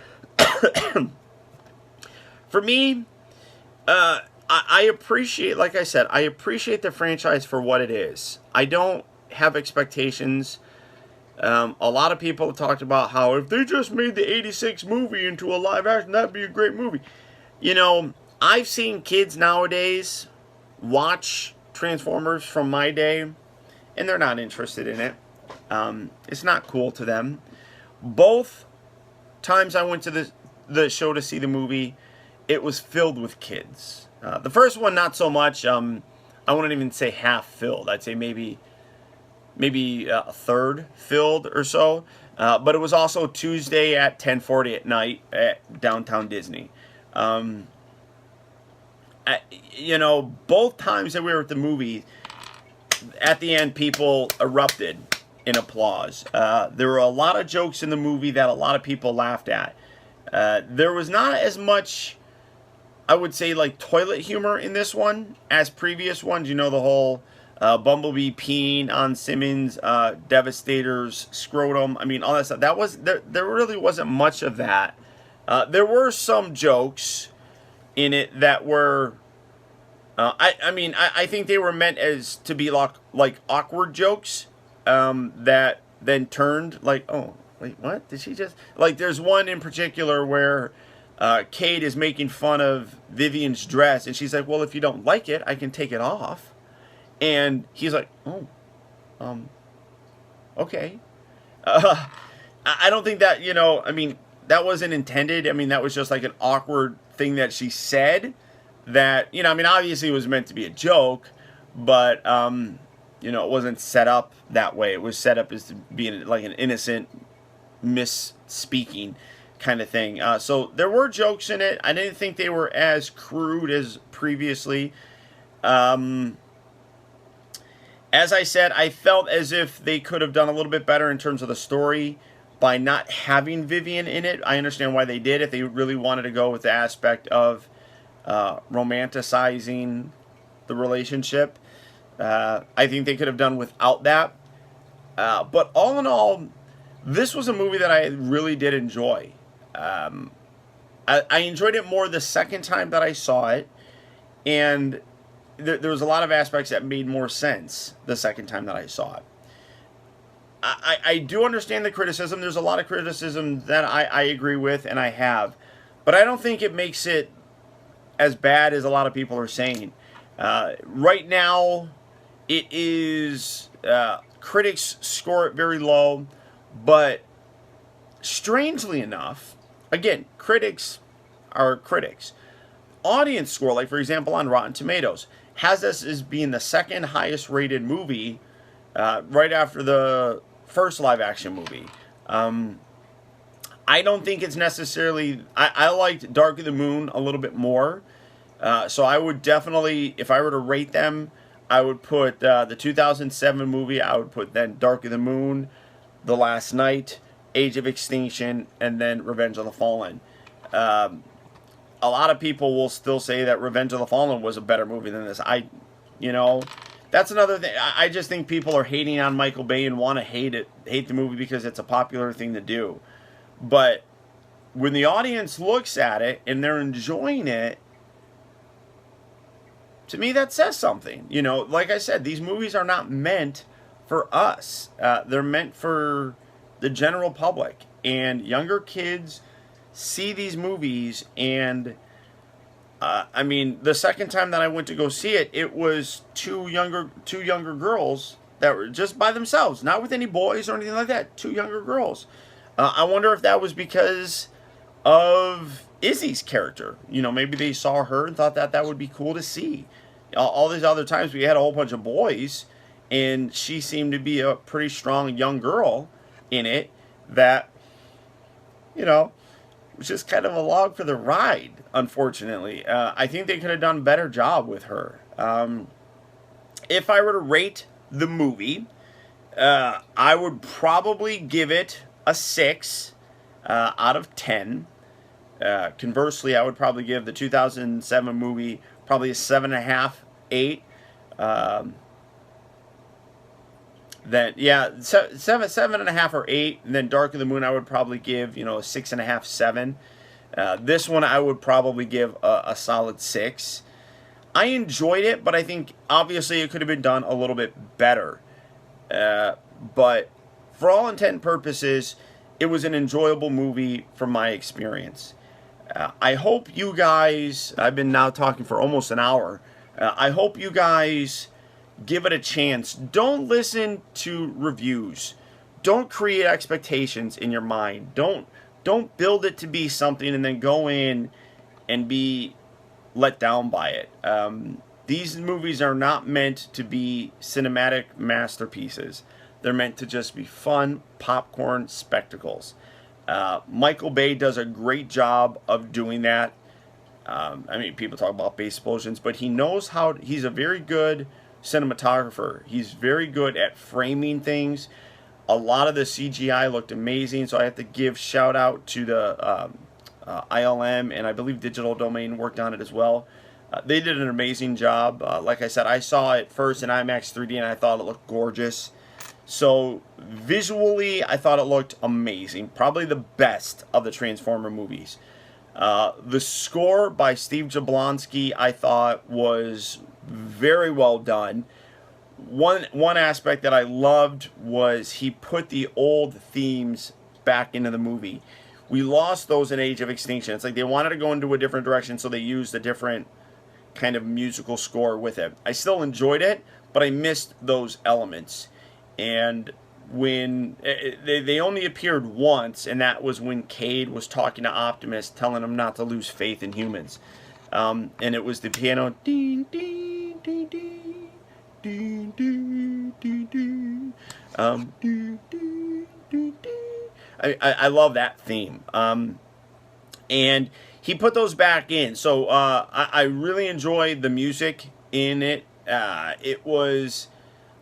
For me, I appreciate, like I said, I appreciate the franchise for what it is. I don't have expectations. A lot of people have talked about how if they just made the 86 movie into a live action, that'd be a great movie. I've seen kids nowadays watch Transformers from my day, and they're not interested in it. It's not cool to them. Both times I went to the show to see the movie, it was filled with kids. The first one, not so much. I wouldn't even say half filled. I'd say maybe a third filled or so. But it was also Tuesday at 10:40 at night at downtown Disney. Both times that we were at the movie, at the end, people erupted in applause. There were a lot of jokes in the movie that a lot of people laughed at. There was not as much, I would say, like toilet humor in this one as previous ones. The whole Bumblebee peeing on Simmons, Devastator's scrotum. I mean, all that stuff. There really wasn't much of that. There were some jokes in it that were, I think they were meant as to be like awkward jokes, that then turned like, oh, wait, what? Did she just... Like, there's one in particular where Kate is making fun of Vivian's dress, and she's like, well, if you don't like it, I can take it off. And he's like, oh, okay. I don't think that, that wasn't intended. That was just like an awkward thing that she said that, obviously it was meant to be a joke, but, it wasn't set up that way. It was set up as being like an innocent misspeaking kind of thing. So there were jokes in it. I didn't think they were as crude as previously. As I said, I felt as if they could have done a little bit better in terms of the story by not having Vivian in it. I understand why they did, if they really wanted to go with the aspect of romanticizing the relationship. I think they could have done without that. But all in all, this was a movie that I really did enjoy. I enjoyed it more the second time that I saw it. And there was a lot of aspects that made more sense the second time that I saw it. I do understand the criticism. There's a lot of criticism that I agree with, and I have. But I don't think it makes it as bad as a lot of people are saying. Right now, it is... critics score it very low, but strangely enough, again, critics are critics. Audience score, like for example on Rotten Tomatoes, has this as being the second highest rated movie, right after the first live action movie. I don't think it's necessarily... I liked Dark of the Moon a little bit more. So I would definitely, if I were to rate them, I would put the 2007 movie, I would put then Dark of the Moon, The Last Night, Age of Extinction, and then Revenge of the Fallen. A lot of people will still say that Revenge of the Fallen was a better movie than this. That's another thing. I just think people are hating on Michael Bay and want to hate the movie because it's a popular thing to do. But when the audience looks at it and they're enjoying it, to me that says something. Like I said, these movies are not meant for us. They're meant for the general public. And younger kids see these movies, and the second time that I went to go see it, it was two younger girls that were just by themselves, not with any boys or anything like that. Two younger girls. I wonder if that was because of Izzy's character. Maybe they saw her and thought that would be cool to see. All these other times we had a whole bunch of boys, and she seemed to be a pretty strong young girl in it that, was just kind of along for the ride, unfortunately. I think they could have done a better job with her. If I were to rate the movie, I would probably give it a 6 out of 10. Conversely, I would probably give the 2007 movie probably a 7.5, 8. Then 7.5 or 8. And then Dark of the Moon I would probably give a 6.5, 7. This one I would probably give a solid 6. I enjoyed it, but I think obviously it could have been done a little bit better. But for all intent and purposes, it was an enjoyable movie from my experience. I hope you guys, I've been now talking for almost an hour, I hope you guys give it a chance. Don't listen to reviews. Don't create expectations in your mind. Don't build it to be something and then go in and be let down by it. These movies are not meant to be cinematic masterpieces. They're meant to just be fun popcorn spectacles. Michael Bay does a great job of doing that. People talk about base explosions, but he knows how. He's a very good cinematographer. He's very good at framing things. A lot of the CGI looked amazing, so I have to give shout out to the ILM, and I believe Digital Domain worked on it as well. They did an amazing job. Like I said, I saw it first in IMAX 3D, and I thought it looked gorgeous. So visually, I thought it looked amazing. Probably the best of the Transformer movies. The score by Steve Jablonsky, I thought, was very well done. One aspect that I loved was he put the old themes back into the movie. We lost those in Age of Extinction. It's like they wanted to go into a different direction, so they used a different kind of musical score with it. I still enjoyed it, but I missed those elements. And when they only appeared once, and that was when Cade was talking to Optimus, telling him not to lose faith in humans. And it was the piano. Ding, ding, ding, ding, ding, ding, ding, ding. Ding, ding, ding, ding. I love that theme. And he put those back in. So I really enjoyed the music in it. It was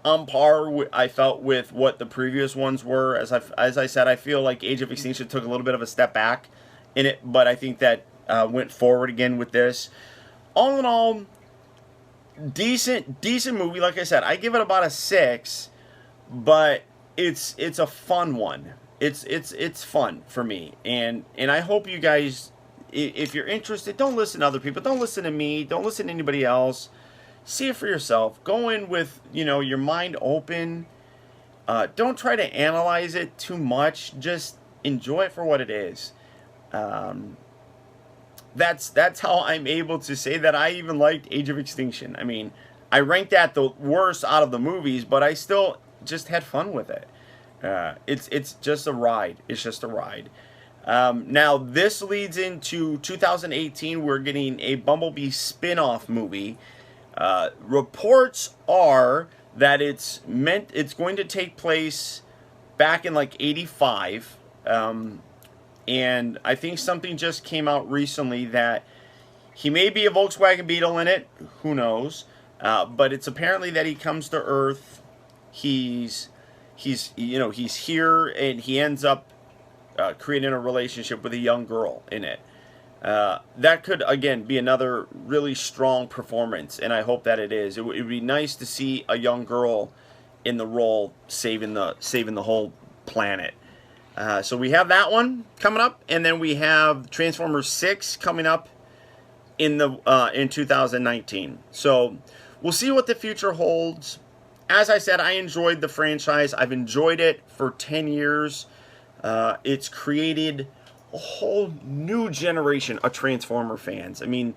on par, I felt, with what the previous ones were. As I said, I feel like Age of Extinction took a little bit of a step back in it, but I think that went forward again with this. All in all, decent movie. Like I said, I give it about a 6, but it's a fun one. It's fun for me, and I hope you guys, if you're interested, don't listen to other people. Don't listen to me. Don't listen to anybody else. see it for yourself. Go in with, your mind open. Don't try to analyze it too much. Just enjoy it for what it is. That's how I'm able to say that I even liked Age of Extinction. I mean, I ranked that the worst out of the movies, but I still just had fun with it. It's just a ride. It's just a ride. Now, this leads into 2018. We're getting a Bumblebee spin-off movie. Reports are that it's going to take place back in like 85. And I think something just came out recently that he may be a Volkswagen Beetle in it. Who knows? But it's apparently that he comes to Earth. He's here, and he ends up creating a relationship with a young girl in it. That could, again, be another really strong performance, and I hope that it is. It would be nice to see a young girl in the role saving the whole planet. So we have that one coming up, and then we have Transformers 6 coming up in 2019. So we'll see what the future holds. As I said, I enjoyed the franchise. I've enjoyed it for 10 years. It's created a whole new generation of Transformer fans. I mean,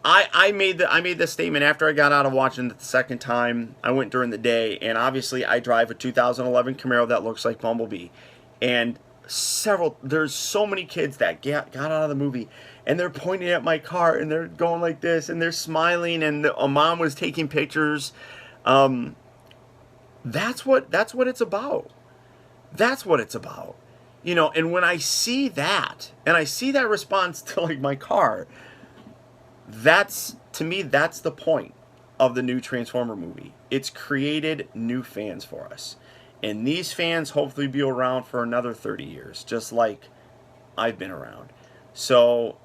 I made the statement after I got out of watching it the second time. I went during the day, and obviously I drive a 2011 Camaro that looks like Bumblebee. And there's so many kids that got out of the movie, and they're pointing at my car, and they're going like this, and they're smiling, and a mom was taking pictures. That's what it's about. That's what it's about. And when I see that, and I see that response to like my car, to me, that's the point of the new Transformer movie. It's created new fans for us. And these fans hopefully be around for another 30 years, just like I've been around. So,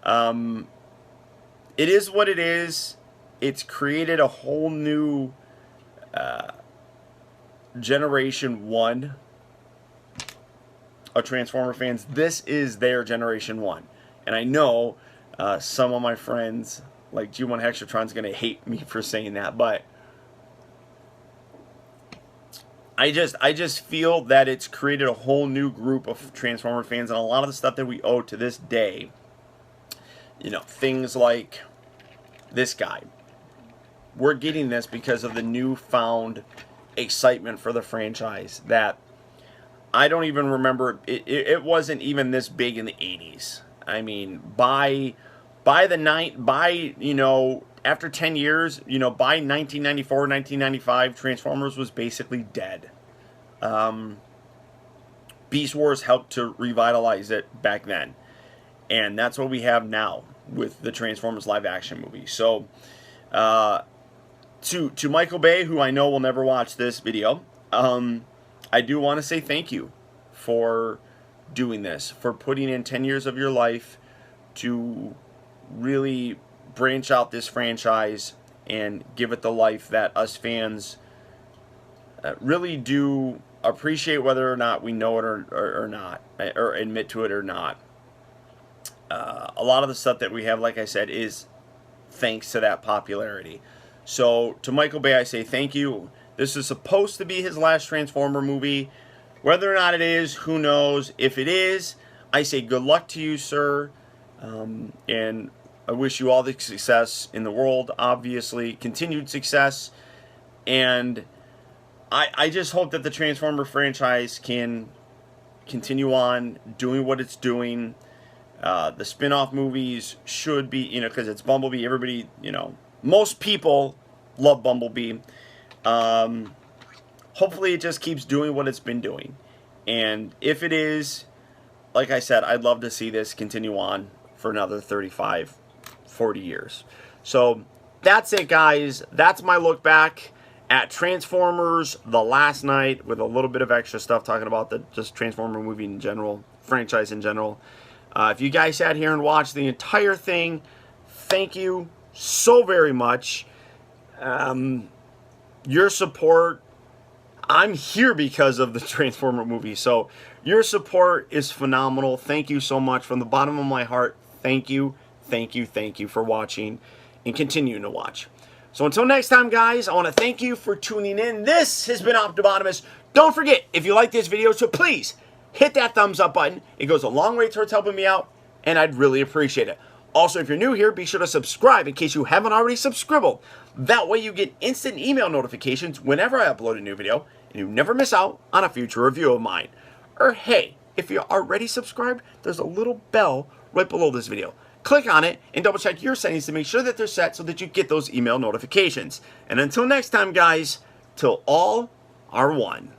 it is what it is. It's created a whole new generation one of Transformer fans. This is their generation one. And I know some of my friends, like G1 Hexatron's going to hate me for saying that, but I just feel that it's created a whole new group of Transformer fans, and a lot of the stuff that we owe to this day, things like this guy. We're getting this because of the newfound excitement for the franchise that I don't even remember. It wasn't even this big in the 80s. I mean, after 10 years, by 1994, 1995, Transformers was basically dead. Beast Wars helped to revitalize it back then. And that's what we have now with the Transformers live action movie. So, to Michael Bay, who I know will never watch this video, I do want to say thank you for doing this, for putting in 10 years of your life to really branch out this franchise and give it the life that us fans really do appreciate, whether or not we know it or not, or admit to it or not. A lot of the stuff that we have, like I said, is thanks to that popularity. So to Michael Bay, I say thank you. This is supposed to be his last Transformer movie. Whether or not it is, who knows? If it is, I say good luck to you, sir. And I wish you all the success in the world, obviously. Continued success. And I just hope that the Transformer franchise can continue on doing what it's doing. The spin-off movies should be, because it's Bumblebee. Everybody, most people love Bumblebee. Hopefully it just keeps doing what it's been doing. And if it is, like I said, I'd love to see this continue on for another 35, 40 years. So that's it, guys. That's my look back at Transformers The Last Night, with a little bit of extra stuff talking about the just Transformer movie in general, franchise in general. If you guys sat here and watched the entire thing, thank you so very much. Your support, I'm here because of the Transformer movie, so your support is phenomenal. Thank you so much from the bottom of my heart. Thank you, thank you, thank you for watching and continuing to watch. So until next time, guys, I want to thank you for tuning in. This has been Optibotimus. Don't forget, if you like this video, so please hit that thumbs up button. It goes a long way towards helping me out, and I'd really appreciate it. Also, if you're new here, be sure to subscribe in case you haven't already subscribed. That way you get instant email notifications whenever I upload a new video, and you never miss out on a future review of mine. Or hey, if you're already subscribed, there's a little bell right below this video. Click on it and double check your settings to make sure that they're set so that you get those email notifications. And until next time, guys, till all are one.